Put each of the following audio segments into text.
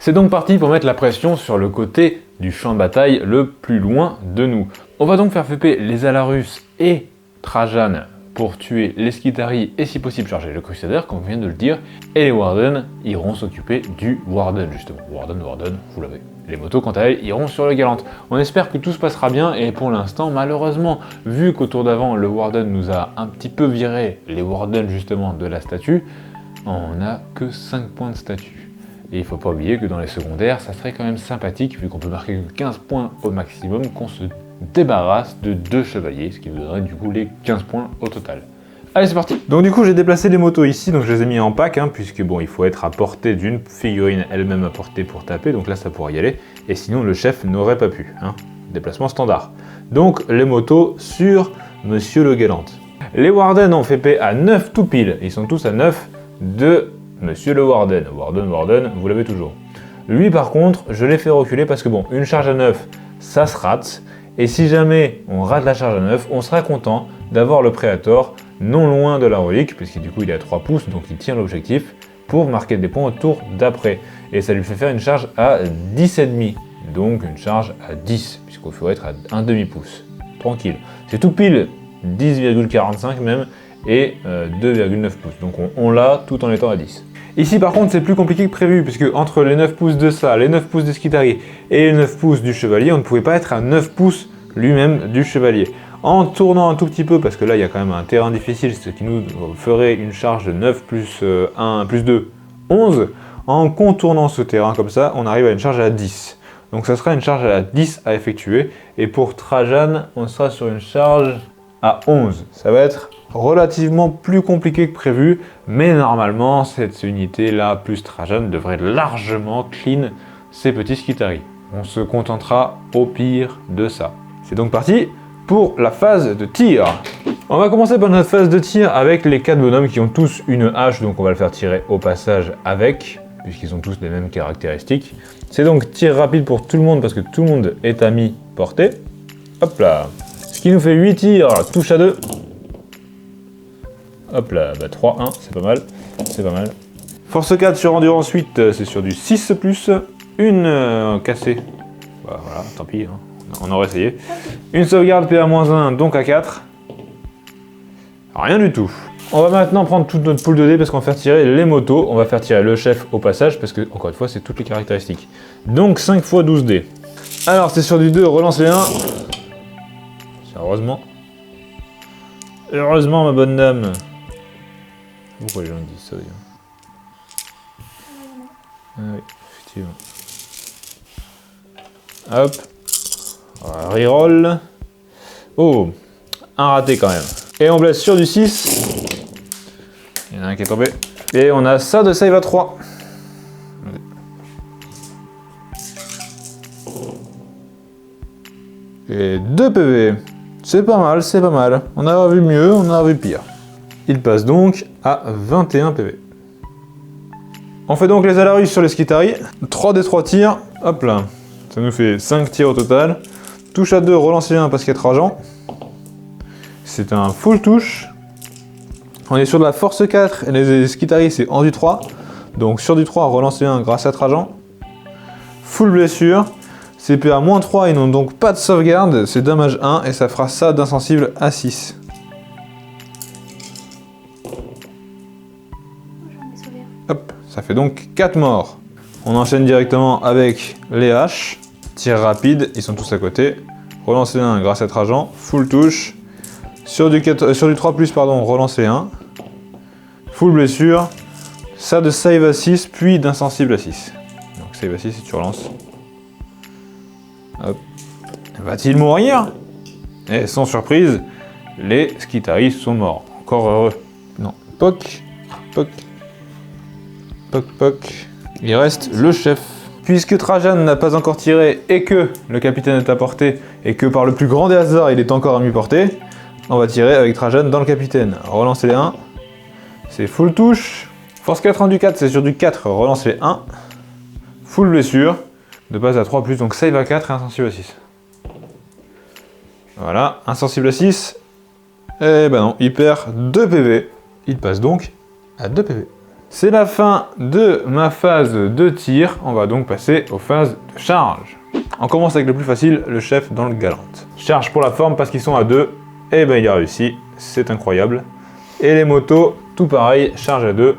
C'est donc parti pour mettre la pression sur le côté du champ de bataille le plus loin de nous. On va donc faire FP les Alarus et Trajan pour tuer les Skitarii et si possible charger le Crusader, comme on vient de le dire, et les Warden iront s'occuper du Warden justement. Warden, vous l'avez. Les motos, quant à elles, iront sur le Galante. On espère que tout se passera bien et pour l'instant, malheureusement, vu qu'au tour d'avant, le Warden nous a un petit peu viré les Warden justement de la statue, on n'a que 5 points de statut. Et il ne faut pas oublier que dans les secondaires, ça serait quand même sympathique, vu qu'on peut marquer 15 points au maximum, qu'on se débarrasse de 2 chevaliers, ce qui nous donnerait du coup les 15 points au total. Allez, c'est parti. Donc du coup, j'ai déplacé les motos ici, donc je les ai mis en pack, puisque bon, il faut être à portée d'une figurine elle-même à portée pour taper, donc là ça pourrait y aller, et sinon le chef n'aurait pas pu, déplacement standard. Donc les motos sur Monsieur le Galante. Les Warden ont fait paix à 9 tout pile, ils sont tous à 9 de Monsieur le Warden. Warden, vous l'avez toujours. Lui par contre, je l'ai fait reculer parce que bon, une charge à 9, ça se rate, et si jamais on rate la charge à 9, on sera content d'avoir le Préator non loin de la relique, puisque du coup il est à 3 pouces, donc il tient l'objectif, pour marquer des points au tour d'après. Et ça lui fait faire une charge à 10,5, donc une charge à 10, puisqu'il faut être à 1 demi-pouce. Tranquille. C'est tout pile 10,45 même, et 2,9 pouces. Donc on l'a tout en étant à 10. Ici par contre c'est plus compliqué que prévu, puisque entre les 9 pouces de ça, les 9 pouces des Skitarii et les 9 pouces du chevalier, on ne pouvait pas être à 9 pouces lui-même du chevalier. En tournant un tout petit peu, parce que là il y a quand même un terrain difficile, ce qui nous ferait une charge de 9 plus 1 plus 2, 11. En contournant ce terrain comme ça, on arrive à une charge à 10. Donc ça sera une charge à 10 à effectuer. Et pour Trajan, on sera sur une charge à 11. Ça va être relativement plus compliqué que prévu, mais normalement cette unité là plus Trajan devrait largement clean ces petits Skitarii. On se contentera au pire de ça. C'est donc parti pour la phase de tir. On va commencer par notre phase de tir avec les 4 bonhommes qui ont tous une hache, donc on va le faire tirer au passage avec, puisqu'ils ont tous les mêmes caractéristiques. C'est donc tir rapide pour tout le monde parce que tout le monde est à mi-portée. Hop là. Ce qui nous fait 8 tirs, touche à 2. Hop là, 3-1, c'est pas mal, c'est pas mal. Force 4 sur endurance 8, c'est sur du 6+, une cassée. Voilà, tant pis, on aurait essayé. Une sauvegarde PA-1, donc à 4. Rien du tout. On va maintenant prendre toute notre pool de dés parce qu'on va faire tirer les motos. On va faire tirer le chef au passage parce que, encore une fois, c'est toutes les caractéristiques. Donc 5 x 12 dés. Alors, c'est sur du 2, relance les 1. Heureusement. Heureusement, ma bonne dame. Pourquoi les gens disent ça d'ailleurs? Ah oui, effectivement. Hop. Reroll. Oh, un raté quand même. Et on blesse sur du 6. Il y en a un qui est tombé. Et on a ça de save à 3. Et 2 PV. C'est pas mal, c'est pas mal. On a vu mieux, on a vu pire. Il passe donc à 21 PV. On fait donc les Alarus sur les Skitarii. 3 des 3 tirs. Hop là. Ça nous fait 5 tirs au total. Touche à 2, relancer 1 parce qu'il y a Trajan. C'est un full touche. On est sur de la force 4 et les Skitarii c'est en du 3. Donc sur du 3, relancer 1 grâce à Trajan. Full blessure. CPA -3, ils n'ont donc pas de sauvegarde. C'est dommage 1 et ça fera ça d'insensible à 6. Hop, ça fait donc 4 morts. On enchaîne directement avec les haches. Tir rapide, ils sont tous à côté. Relancer 1 grâce à Trajan. Full touche. Sur du 3+, pardon, relancer 1. Full blessure. Ça de save à 6, puis d'insensible à 6. Donc save à 6 et tu relances. Hop. Va-t-il mourir? Et sans surprise, les Skitarii sont morts. Encore heureux. Non. Poc. Poc. Poc poc. Il reste le chef. Puisque Trajan n'a pas encore tiré et que le capitaine est à portée et que par le plus grand des hasards il est encore à mi-portée, on va tirer avec Trajan dans le capitaine. Relancer les 1. C'est full touche. Force 4 en du 4, c'est sur du 4. Relance les 1. Full blessure. De base à 3+, donc save à 4 et insensible à 6. Voilà, insensible à 6. Et ben non, il perd 2 PV. Il passe donc à 2 PV. C'est la fin de ma phase de tir. On va donc passer aux phases de charge. On commence avec le plus facile, le chef dans le galant. Charge pour la forme parce qu'ils sont à 2. Et ben il a réussi, c'est incroyable. Et les motos, tout pareil, charge à 2.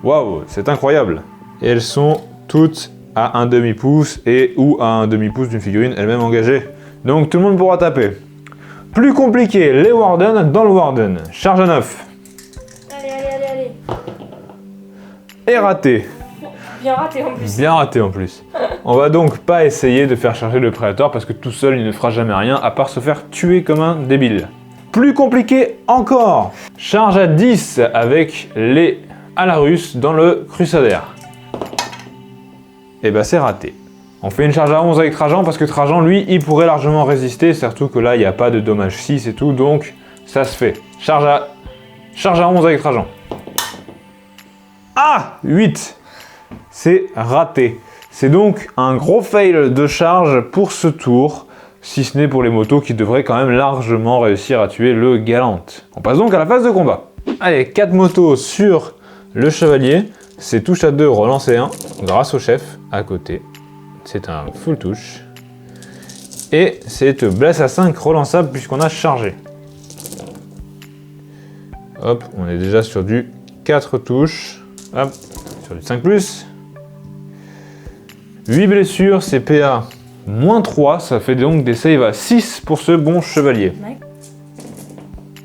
Waouh, c'est incroyable. Et elles sont toutes à un demi-pouce et ou à un demi-pouce d'une figurine elle-même engagée. Donc tout le monde pourra taper. Plus compliqué, les Warden dans le Warden. Charge à 9. Allez. Et raté. Bien raté en plus. Bien raté en plus. On va donc pas essayer de faire charger le Predator parce que tout seul il ne fera jamais rien à part se faire tuer comme un débile. Plus compliqué encore. Charge à 10 avec les Alarus dans le Crusader. Et bah c'est raté. On fait une charge à 11 avec Trajan parce que Trajan lui il pourrait largement résister, surtout que là il n'y a pas de dommage 6 et tout, donc ça se fait. Charge à 11 avec Trajan. Ah 8. C'est raté. C'est donc un gros fail de charge pour ce tour, si ce n'est pour les motos qui devraient quand même largement réussir à tuer le galant. On passe donc à la phase de combat. Allez, 4 motos sur le chevalier, c'est touche à 2, relancer 1, grâce au chef à côté. C'est un full touche. Et c'est blesse à 5 relançable puisqu'on a chargé. Hop, on est déjà sur du 4 touches. Hop, sur du 5+. 8 blessures, c'est PA -3, ça fait donc des saves à 6 pour ce bon chevalier. Ouais.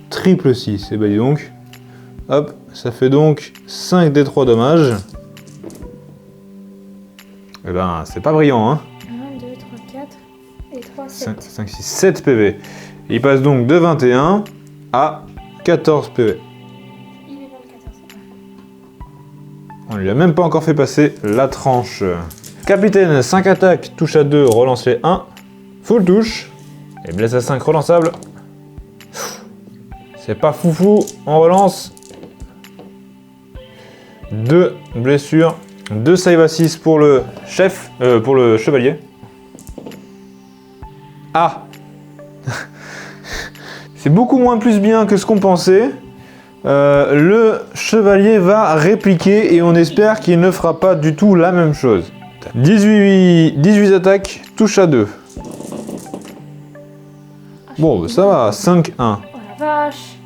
Triple 6, et bah dis donc. Hop, ça fait donc 5 des 3 dommages. Et ben, c'est pas brillant, hein. 1, 2, 3, 4 et 3, 7. 5, 6, 7 PV. Il passe donc de 21 à 14 PV. Il est dans le 14. On lui a même pas encore fait passer la tranche. Capitaine, 5 attaques, touche à 2, relancer 1. Full touche. Et blesse à 5 relançable. C'est pas foufou, on relance. 2 blessures. 2 save à 6 pour le chef, pour le chevalier. Ah. C'est beaucoup moins plus bien que ce qu'on pensait. Le chevalier va répliquer et on espère qu'il ne fera pas du tout la même chose. 18 attaques, touche à 2. Bon, ça va, 5-1. Oh la vache.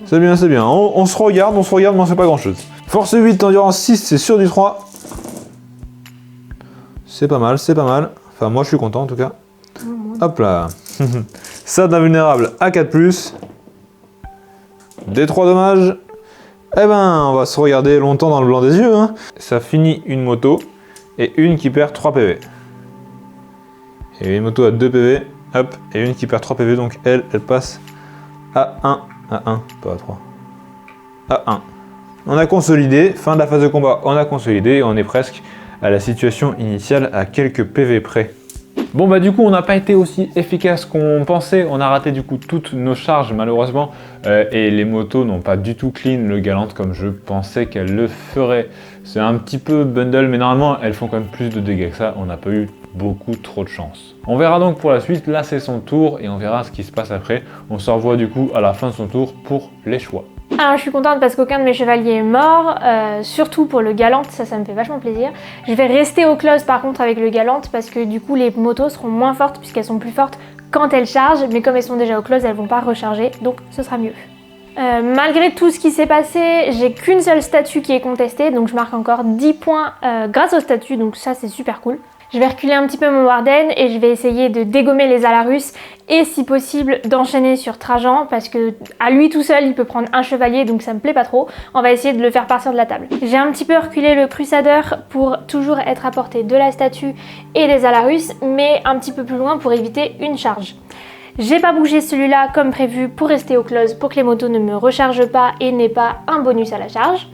C'est bien, c'est bien. On se regarde, mais on fait pas grand chose. Force 8, endurance 6, c'est sur du 3. C'est pas mal, c'est pas mal. Enfin, moi je suis content en tout cas. Hop là. Ça d'invulnérable à 4+. Des 3 dommages. Eh ben, on va se regarder longtemps dans le blanc des yeux. Hein. Ça finit une moto et une qui perd 3 PV. Et une moto à 2 PV. Hop, et une qui perd 3 PV, donc elle passe à 1. À 1, pas à 3. À 1. On a consolidé, fin de la phase de combat, on a consolidé et on est presque à la situation initiale à quelques PV près. Bon bah du coup on n'a pas été aussi efficace qu'on pensait, on a raté du coup toutes nos charges malheureusement et les motos n'ont pas du tout clean le galant comme je pensais qu'elles le feraient. C'est un petit peu bundle mais normalement elles font quand même plus de dégâts que ça, on n'a pas eu beaucoup trop de chance. On verra donc pour la suite, là c'est son tour et on verra ce qui se passe après. On se revoit du coup à la fin de son tour pour les choix. Alors je suis contente parce qu'aucun de mes chevaliers est mort, surtout pour le galant, ça me fait vachement plaisir. Je vais rester au close par contre avec le galant parce que du coup les motos seront moins fortes puisqu'elles sont plus fortes quand elles chargent, mais comme elles sont déjà au close, elles vont pas recharger, donc ce sera mieux. Malgré tout ce qui s'est passé, j'ai qu'une seule statue qui est contestée, donc je marque encore 10 points grâce au statut, donc ça c'est super cool. Je vais reculer un petit peu mon Warden et je vais essayer de dégommer les Alarus et si possible d'enchaîner sur Trajan parce que à lui tout seul il peut prendre un chevalier donc ça me plaît pas trop. On va essayer de le faire partir de la table. J'ai un petit peu reculé le Crusader pour toujours être à portée de la statue et des Alarus mais un petit peu plus loin pour éviter une charge. J'ai pas bougé celui-là comme prévu pour rester au close pour que les motos ne me rechargent pas et n'aient pas un bonus à la charge.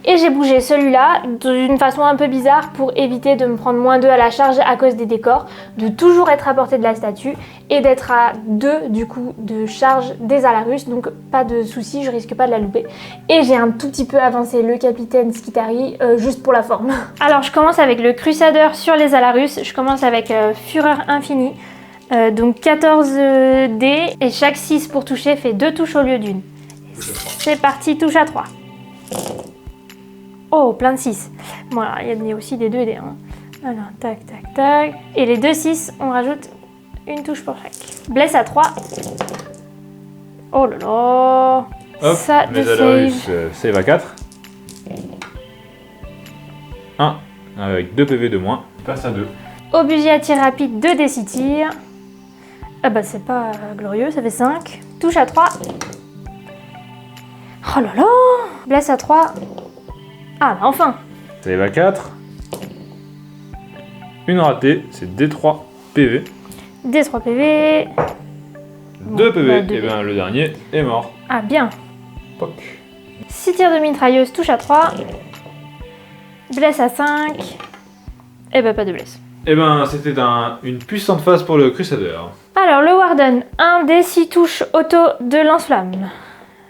Et j'ai bougé celui-là d'une façon un peu bizarre pour éviter de me prendre -2 à la charge à cause des décors, de toujours être à portée de la statue et d'être à 2 du coup de charge des Alarus, donc pas de soucis, je risque pas de la louper. Et j'ai un tout petit peu avancé le capitaine Skitari juste pour la forme. Alors je commence avec le Crusader sur les Alarus, je commence avec Fureur Infinie, donc 14 dés et chaque 6 pour toucher fait 2 touches au lieu d'une. C'est parti, touche à 3. Oh, plein de 6. Bon, alors, il y a aussi des 2 et des 1. Alors, tac, tac, tac. Et les 2 6, on rajoute une touche pour chaque. Blesse à 3. Oh là là. Hop, Ça mes de Alarus, save. save à 4. 1 avec 2 PV de moins, passe à 2. Obusier à tir rapide, 2 des 6 tirs. Ah bah c'est pas glorieux, ça fait 5. Touche à 3. Oh là là. Blesse à 3. Ah bah enfin. Save à 4. Une ratée, c'est D3 PV. D3 PV. 2 PV, bah, et 2 PV. bien le dernier est mort. Ah bien. Poc. 6 tirs de mitrailleuse, touche à 3. Blesse à 5. Et bah pas de blesse. Et ben c'était une puissante phase pour le Crusader. Alors le Warden, 1 des 6 touches auto de lance-flamme.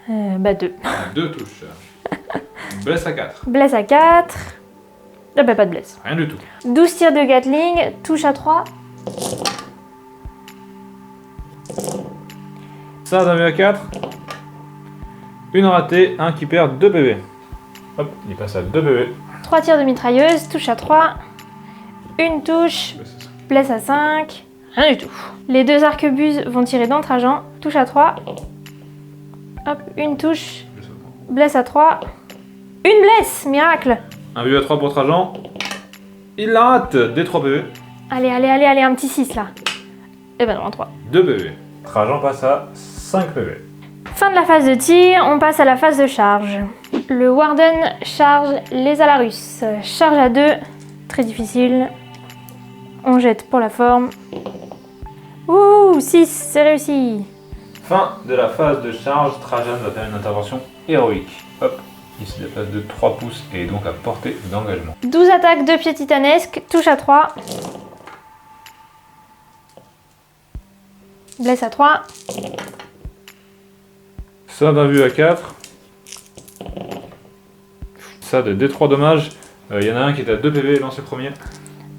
Bah 2. 2 touches. Blesse à 4. Blesse à 4. Ah bah pas de blesse. Rien du tout. 12 tirs de Gatling, touche à 3. Ça d'un à 4. Une ratée, un qui perd 2 PV. Hop, il passe à 2 PV. 3 tirs de mitrailleuse, touche à 3. Une touche, blesse à 5. Rien du tout. Les 2 arquebuses vont tirer dans Trajan, touche à 3. Hop, une touche, blesse à 3. Une blesse, miracle. Un vu à 3 pour Trajan. Il la rate, D3 PV. Allez, allez, allez, allez, un petit 6 là. Et ben non, un 3. 2 PV. Trajan passe à 5 PV. Fin de la phase de tir, on passe à la phase de charge. Le Warden charge les Alarus. Charge à 2, très difficile. On jette pour la forme. Ouh, 6, c'est réussi. Fin de la phase de charge, Trajan va faire une intervention héroïque. Hop, il se déplace de 3 pouces et est donc à portée d'engagement. 12 attaques de pied titanesque, touche à 3. Blesse à 3. Ça d'un vu à 4. Ça de D3 dommages. Il y en a un qui est à 2 PV, lance le premier.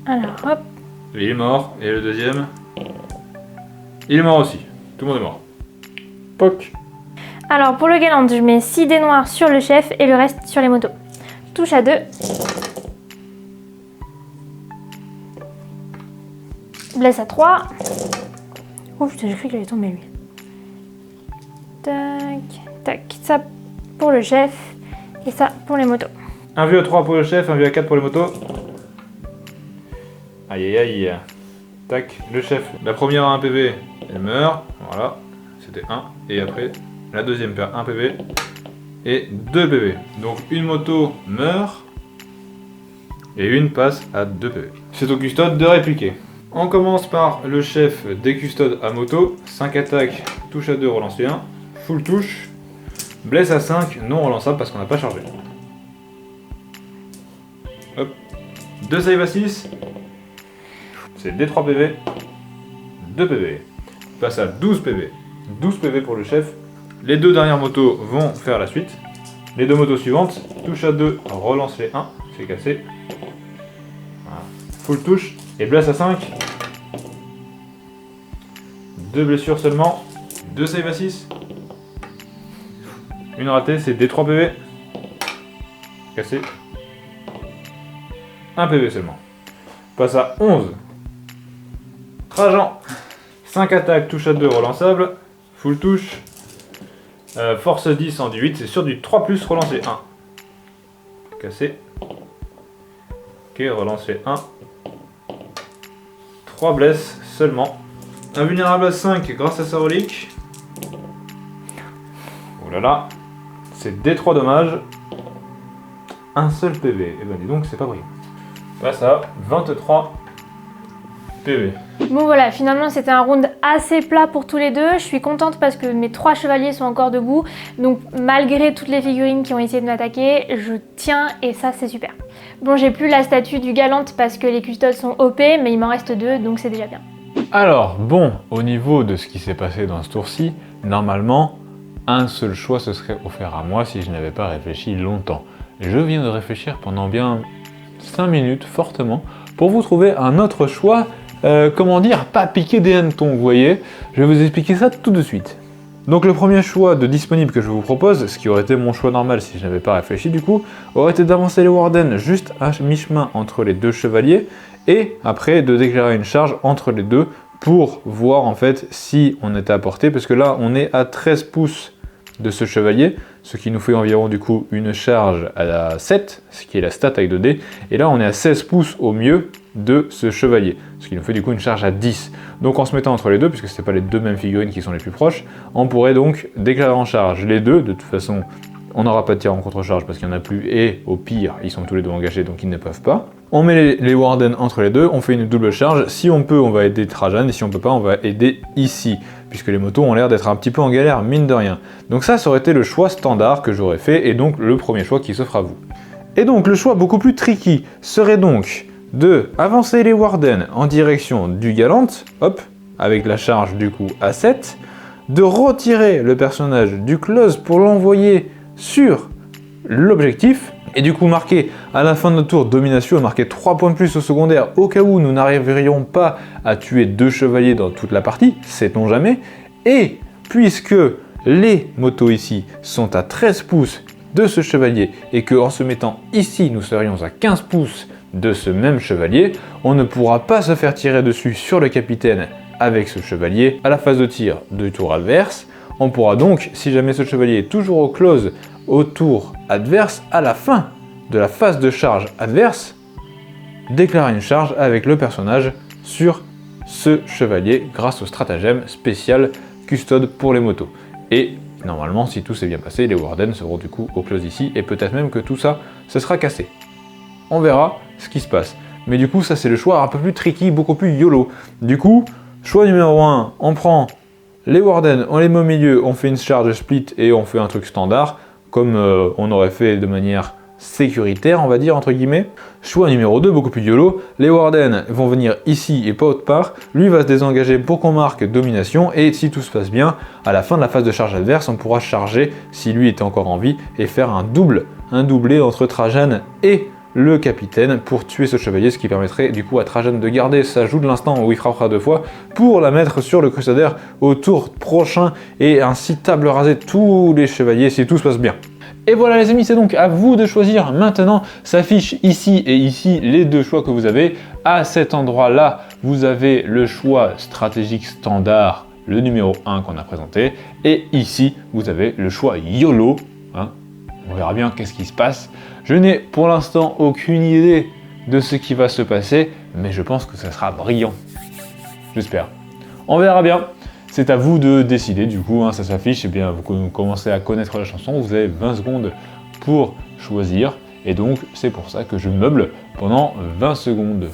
Alors, hop. Il est mort. Et le deuxième. Il est mort aussi. Tout le monde est mort. Poc. Alors, pour le galant, je mets 6 dés noirs sur le chef et le reste sur les motos. Touche à 2. Blesse à 3. Oh putain, j'ai cru qu'il allait tomber lui. Tac, tac. Ça pour le chef et ça pour les motos. Un vu à 3 pour le chef, un vu à 4 pour les motos. Aïe aïe aïe. Tac, le chef. La première a 1 PV, elle meurt. Voilà, c'était 1. Et après, la deuxième perd 1 PV et 2 PV. Donc une moto meurt et une passe à 2 PV. C'est au custode de répliquer. On commence par le chef des custodes à moto. 5 attaques, touche à 2, relance les 1. Full touche. Blesse à 5, non relançable parce qu'on n'a pas chargé. Hop. 2 save à 6. C'est D3 PV. 2 PV. Passe à 12 PV. 12 PV pour le chef. Les 2 dernières motos vont faire la suite. Les 2 motos suivantes, touche à 2, relance les 1. C'est cassé. Voilà. Full touche. Et blesse à 5. 2 blessures seulement. 2 save à 6. Une ratée, c'est D3 PV. Cassé. 1 PV seulement. Passe à 11. Trajan. 5 attaques, touche à 2, relançable. Full touche. Force 10 en du 8, c'est sur du 3+, relancé 1. Cassé. Ok, relancé 1. 3 blesses seulement. Invulnérable à 5 grâce à sa relique. Oh là là. C'est D3 dommages. Un seul PV. Et ben dis donc, c'est pas brillant. Passe à 23 PV. Bon voilà, finalement c'était un round assez plat pour tous les deux. Je suis contente parce que mes 3 chevaliers sont encore debout. Donc malgré toutes les figurines qui ont essayé de m'attaquer, je tiens et ça c'est super. Bon, j'ai plus la statue du galante parce que les custodes sont OP, mais il m'en reste 2 donc c'est déjà bien. Alors, bon, au niveau de ce qui s'est passé dans ce tour-ci, normalement, un seul choix se serait offert à moi si je n'avais pas réfléchi longtemps. Je viens de réfléchir pendant bien 5 minutes, fortement, pour vous trouver un autre choix, comment dire, pas piquer des hannetons, vous voyez. Je vais vous expliquer ça tout de suite. Donc le premier choix de disponible que je vous propose, ce qui aurait été mon choix normal si je n'avais pas réfléchi du coup, aurait été d'avancer les Warden juste à mi-chemin entre les deux chevaliers, et après de déclarer une charge entre les deux pour voir en fait si on était à portée, parce que là on est à 13 pouces de ce chevalier, ce qui nous fait environ du coup une charge à la 7, ce qui est la stat avec 2D, et là on est à 16 pouces au mieux de ce chevalier, ce qui nous fait du coup une charge à 10. Donc en se mettant entre les deux, puisque ce n'est pas les deux mêmes figurines qui sont les plus proches, on pourrait donc déclarer en charge les deux. De toute façon on n'aura pas de tir en contre-charge parce qu'il n'y en a plus, et au pire ils sont tous les deux engagés donc ils ne peuvent pas. On met les Warden entre les deux, on fait une double charge. Si on peut, on va aider Trajan, et si on peut pas, on va aider ici, puisque les motos ont l'air d'être un petit peu en galère, mine de rien. Donc ça aurait été le choix standard que j'aurais fait, et donc le premier choix qui s'offre à vous. Et donc le choix beaucoup plus tricky serait donc de avancer les Warden en direction du Galant, hop, avec la charge du coup à 7, de retirer le personnage du Close pour l'envoyer sur l'objectif, et du coup marquer à la fin de notre tour domination, marquer 3 points de plus au secondaire au cas où nous n'arriverions pas à tuer 2 chevaliers dans toute la partie, sait-on jamais, et puisque les motos ici sont à 13 pouces de ce chevalier et que en se mettant ici nous serions à 15 pouces de ce même chevalier, on ne pourra pas se faire tirer dessus sur le capitaine avec ce chevalier à la phase de tir du tour adverse. On pourra donc, si jamais ce chevalier est toujours au close au tour adverse, à la fin de la phase de charge adverse, déclarer une charge avec le personnage sur ce chevalier grâce au stratagème spécial custode pour les motos. Et normalement, si tout s'est bien passé, les Warden seront du coup au close ici, et peut-être même que tout ça, ce sera cassé. On verra ce qui se passe. Mais du coup, ça c'est le choix un peu plus tricky, beaucoup plus YOLO. Du coup, choix numéro 1, on prend les Warden, on les met au milieu, on fait une charge split et on fait un truc standard, comme on aurait fait de manière sécuritaire, on va dire, entre guillemets. Choix numéro 2, beaucoup plus YOLO, les Warden vont venir ici et pas autre part, lui va se désengager pour qu'on marque domination, et si tout se passe bien, à la fin de la phase de charge adverse, on pourra charger, si lui était encore en vie, et faire un doublé entre Trajan et le capitaine pour tuer ce chevalier, ce qui permettrait du coup à Trajan de garder sa joue de l'instant où il frappera 2 fois pour la mettre sur le Crusader au tour prochain, et ainsi table raser tous les chevaliers si tout se passe bien. Et voilà les amis, c'est donc à vous de choisir maintenant. S'affiche ici et ici les deux choix que vous avez. À cet endroit-là, vous avez le choix stratégique standard, le numéro 1 qu'on a présenté, et ici, vous avez le choix YOLO. On verra bien qu'est-ce qui se passe. Je n'ai pour l'instant aucune idée de ce qui va se passer, mais je pense que ça sera brillant. J'espère. On verra bien. C'est à vous de décider, du coup, ça s'affiche, et bien vous commencez à connaître la chanson, vous avez 20 secondes pour choisir, et donc c'est pour ça que je meuble pendant 20 secondes.